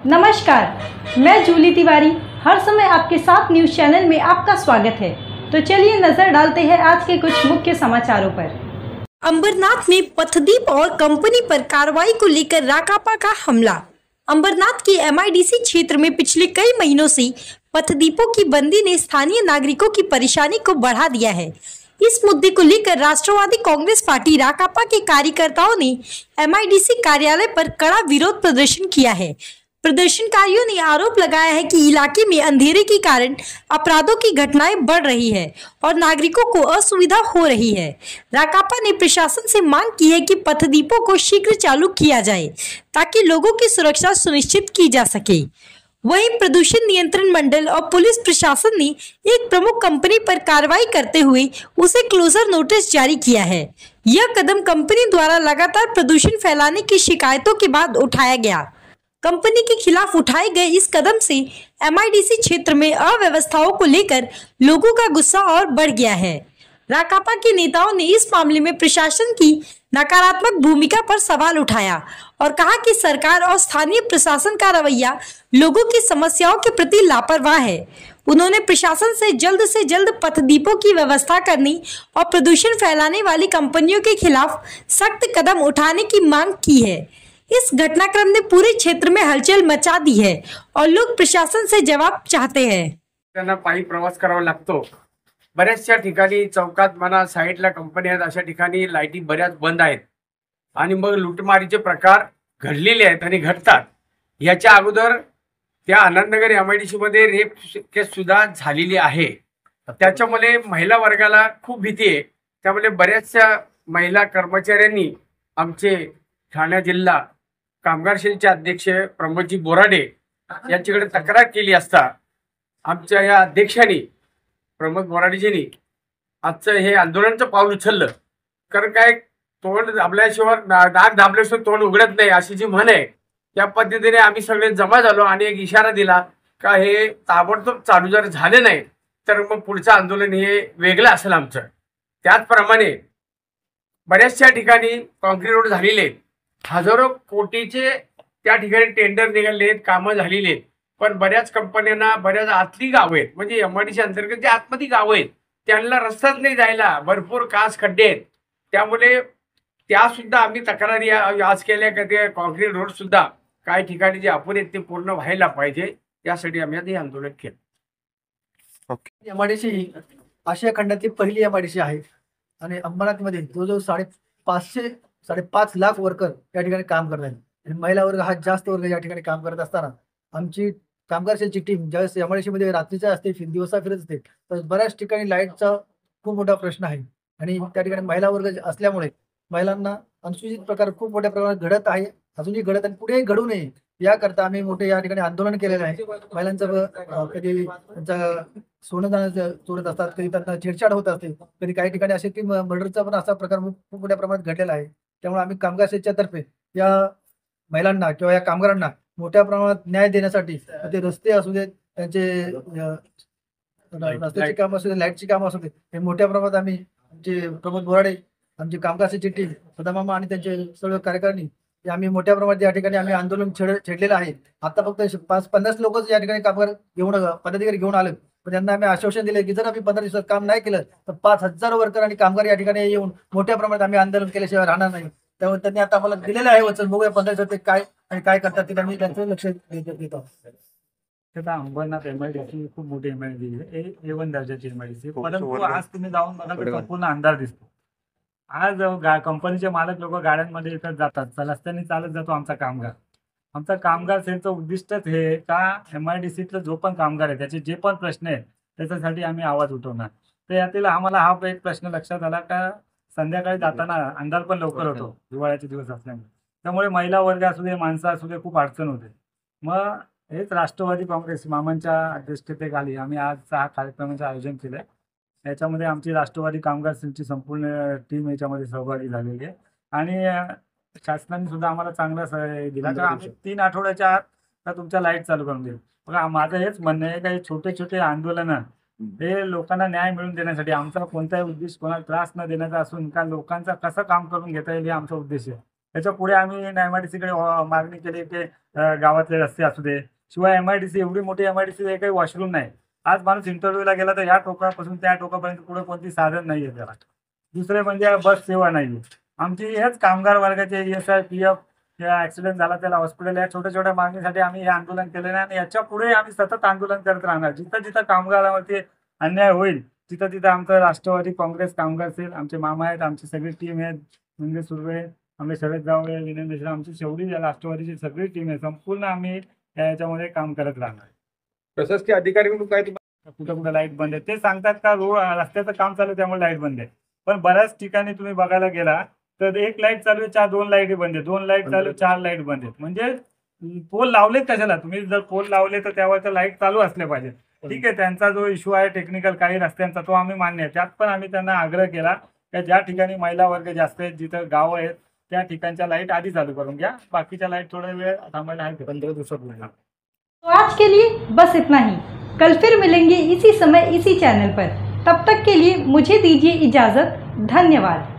नमस्कार, मैं जूली तिवारी हर समय आपके साथ न्यूज़ चैनल में आपका स्वागत है। तो चलिए नजर डालते हैं आज के कुछ मुख्य समाचारों पर। अंबरनाथ में पथदीप और कंपनी पर कार्रवाई को लेकर राकांपा का हमला। अंबरनाथ के एमआईडीसी क्षेत्र में पिछले कई महीनों से पथदीपों की बंदी ने स्थानीय नागरिकों की परेशानी को बढ़ा दिया है। इस मुद्दे को लेकर राष्ट्रवादी कांग्रेस पार्टी राकांपा के कार्यकर्ताओं ने एमआईडीसी कार्यालय पर कड़ा विरोध प्रदर्शन किया है। प्रदर्शनकारियों ने आरोप लगाया है कि इलाके में अंधेरे के कारण अपराधों की घटनाएं बढ़ रही है और नागरिकों को असुविधा हो रही है। राकांपा ने प्रशासन से मांग की है कि पथदीपों को शीघ्र चालू किया जाए ताकि लोगों की सुरक्षा सुनिश्चित की जा सके। वहीं प्रदूषण नियंत्रण मंडल और पुलिस प्रशासन ने एक प्रमुख कंपनी पर कार्रवाई करते हुए उसे क्लोजर नोटिस जारी किया है। यह कदम कंपनी द्वारा लगातार प्रदूषण फैलाने की शिकायतों के बाद उठाया गया। कंपनी के खिलाफ उठाए गए इस कदम से एमआईडीसी क्षेत्र में अव्यवस्थाओं को लेकर लोगों का गुस्सा और बढ़ गया है। राकांपा के नेताओं ने इस मामले में प्रशासन की नकारात्मक भूमिका पर सवाल उठाया और कहा कि सरकार और स्थानीय प्रशासन का रवैया लोगों की समस्याओं के प्रति लापरवाह है। उन्होंने प्रशासन से जल्द पथदीपों की व्यवस्था करने और प्रदूषण फैलाने वाली कंपनियों के खिलाफ सख्त कदम उठाने की मांग की है। इस घटनाक्रम ने पूरे क्षेत्र में हलचल मचा दी है और लोग प्रशासन से जवाब चाहते हैं। त्यांना पायी प्रवास करावा लागतो। बऱ्याचशा ठिकाणी चौकात म्हणा, साईडला कंपनी आहेत, अशा ठिकाणी लाईटी बऱ्याच बंद आहेत आणि मग लुटमारीचे प्रकार घडलेले आहेत आणि घडतात। याच्या अगोदर त्या आनंदनगर एमआयडीसी मध्ये रेप केस सुद्धा झालेली आहे। त्याच्यामुळे महिला वर्गाला खूप भीती आहे। त्यामुळे बऱ्याचशा महिला कर्मचाऱ्यांनी आमचे ठाणे जिल्हा कामगार सेलचे अध्यक्ष प्रमोदजी बोराडे यांच्याकडे तक्रार केली असता आमच्या या अध्यक्षांनी प्रमोद बोराडेजींनी आजचं हे आंदोलनाचं पाऊल उचललं। कारण काय, तोंड दाबल्याशिवाय नाक दाबल्याशिवाय तोंड उघडत नाही अशी जी म्हण आहे, त्या पद्धतीने आम्ही सगळे जमा झालो आणि एक इशारा दिला का हे ताबडतोब चालू जर झाले नाही तर मग पुढचं आंदोलन हे वेगळं असेल आमचं। त्याचप्रमाणे बऱ्याचशा ठिकाणी कॉन्क्रीट रोड झालेले, हजारो कोटीचे त्या ठिकाणी टेंडर निघालेत, कामं झालेली आहेत, पण बऱ्याच कंपन्यांना बऱ्याच आतली गाव आहेत, म्हणजे एमआयडीसी अंतर्गत जे आतमध्ये गाव आहेत त्यांना रस्ताच नाही जायला, भरपूर कास खड्डे आहेत। त्यामुळे त्या सुद्धा आम्ही तक्रारी आज केल्या की ते कॉन्क्रीट रोड सुद्धा काही ठिकाणी जे अपुरे आहेत ते पूर्ण व्हायला पाहिजे, यासाठी आम्ही हे आंदोलन केलं। एमआयडीसी ही आशिया खंडातली पहिली एमआयडीसी आहे आणि अंबरनाथमध्ये जवळजवळ 5.5 लाख वर्कर या ठिकाणी काम करत आहेत आणि महिला वर्ग हा जास्त वर्ग या ठिकाणी काम करत असताना आमची कामगार सेलची टीम ज्यावेळेस एमआयडीसी मध्ये रात्रीच्या असते, दिवसा फिरत असते, तर बऱ्याच ठिकाणी लाईटचा खूप मोठा प्रश्न आहे आणि त्या ठिकाणी महिला वर्ग असल्यामुळे महिलांना अनुसूचित प्रकार खूप मोठ्या प्रमाणात घडत आहे, अजूनही घडत आणि पुढेही घडू नये याकरता आम्ही मोठे या ठिकाणी आंदोलन केलेलं आहे। महिलांचं कधी त्यांचं सोनं चोरत असतात, कधी त्यांना छेडछाड होत असते, कधी काही ठिकाणी असे की मर्डरचा पण असा प्रकार खूप मोठ्या प्रमाणात घडलेला आहे। त्यामुळे आम्ही कामगार सेलच्या तर्फे या महिलांना किंवा या कामगारांना मोठ्या प्रमाणात न्याय देण्यासाठी ते रस्ते असू देत, त्यांचे रस्त्याची कामं असू दे, लाईटची कामं असू देत, हे मोठ्या प्रमाणात आम्ही आमचे प्रमोद बोराडे, आमची कामगार सेलची टीम, सदामामा आणि त्यांचे सर्व कार्यकारिणी आम्ही मोठ्या प्रमाणात या ठिकाणी आम्ही आंदोलन छेडलेलं आहे। आता फक्त 50 लोकच या ठिकाणी कामगार पदाधिकारी घेऊन आले, पण त्यांना आम्ही आश्वासन दिले की जर आम्ही 15 दिवसात काम नाही केलं तर 5000 वर्कर आणि कामगार या ठिकाणी येऊन मोठ्या प्रमाणात आम्ही आंदोलन केल्याशिवाय राहणार नाही। त्यामुळे त्यांनी आता आम्हाला दिलेलं आहे वचन, बघूया 15 दिवसात ते काय आणि काय करतात ते आम्ही त्यांचं लक्ष देतो। अंबरनाथ एमआयडीसी खूप मोठी एमआयडीसी आहे, A1 दर्जाची एमआयडीसी, परंतु आज तुम्ही जाऊन बघा तर संपूर्ण अंधार दिसतो। आज कंपनीचे मालक लोक गाड्यांमध्ये येतात जातात, रस्त्याने चालत जातो आमचा कामगार सेलचं उद्दिष्टच हे का एमआयडीसीतला जो पण कामगार आहे त्याचे जे पण प्रश्न आहेत त्याच्यासाठी आम्ही आवाज उठवणार। तर यातील आम्हाला हा एक प्रश्न लक्षात आला का संध्याकाळी जाताना अंधार पण लवकर होतो हिवाळ्याचे दिवस असल्यामुळे, त्यामुळे महिला वर्ग असू दे, माणसं असू दे, खूप अडचण होते। मग हेच राष्ट्रवादी काँग्रेस मामांच्या अध्यक्षतेखाली आम्ही आज हा कार्यक्रमाचं आयोजन केलंय। याच्यामध्ये आमची राष्ट्रवादी कामगार सेलची संपूर्ण टीम याच्यामध्ये सहभागी झालेली आहे आणि शासनाने सुद्धा आम्हाला चांगला सहयोग दिला का आम्ही 3 आठवड्याच्या आत तुमच्या लाईट चालू करून देऊ। बघा माझं हेच म्हणणं आहे काही छोटे आंदोलनं हे लोकांना न्याय मिळवून देण्यासाठी, आमचा कोणताही उद्देश कोणाला त्रास न देण्याचा असून का लोकांचा कसं काम करून घेता येईल हे आमचा उद्देश आहे। त्याच्या पुढे आम्ही MIDC-कडे मागणी केली की गावातले रस्ते असू दे. शिवाय MIDC एवढी मोठी MIDC काही वॉशरूम नाही. आज माणूस इंटरव्ह्यूला गेला तर या टोकापासून त्या टोकापर्यंत पुढे कोणती साधन नाही आहे त्याला. दुसरे म्हणजे बस सेवा नाही. आमची हेच कामगार वर्गाचे ESI, PF ऍक्सिडेंट झाला त्याला हॉस्पिटल या छोट्या छोट्या मागणीसाठी आम्ही हे आंदोलन केलेलं आहे आणि याच्या पुढे आम्ही सतत आंदोलन करत राहणार. जिथं जिथं कामगारावरती अन्याय होईल तिथं तिथं आमचं राष्ट्रवादी काँग्रेस कामगार सेल, आमचे मामा आहेत, आमची सगळी टीम आहे, मंगेश सुर्वे, आम्ही शरद जावळे, विनय मिश्रा, आमची शेवटी राष्ट्रवादीची सगळी टीम आहे. संपूर्ण आम्ही याच्यामध्ये काम करत राहणार. प्रशासकीय अधिकारी म्हणून काय कुठं कुठं लाईट बंद आहे ते सांगतात का रस्त्याचं काम चालू त्यामुळे लाईट बंद आहे. पण बऱ्याच ठिकाणी तुम्ही बघायला गेला तर एक लाईट चालू आहे, 2 लाईट बंद आहे, 2 लाईट चालू 4 लाईट बंद आहेत. म्हणजे पोल लावलेत कशाला? तुम्ही जर पोल लावले तर त्यावरच्या लाईट चालू असल्या पाहिजे. ठीक आहे, त्यांचा जो इश्यू आहे टेक्निकल काही रस्त्यांचा तो आम्ही मान्य आहे. त्यात पण आम्ही त्यांना आग्रह केला की ज्या ठिकाणी महिला वर्ग जास्त आहेत, जिथं गावं आहेत त्या ठिकाणच्या लाईट आधी चालू करून घ्या, बाकीच्या लाईट थोडा वेळ थांबायला आहे 15 दिवसात. तो आज के लिए बस इतना ही। कल फिर मिलेंगे इसी समय इसी चैनल पर। तब तक के लिए मुझे दीजिए इजाज़त। धन्यवाद।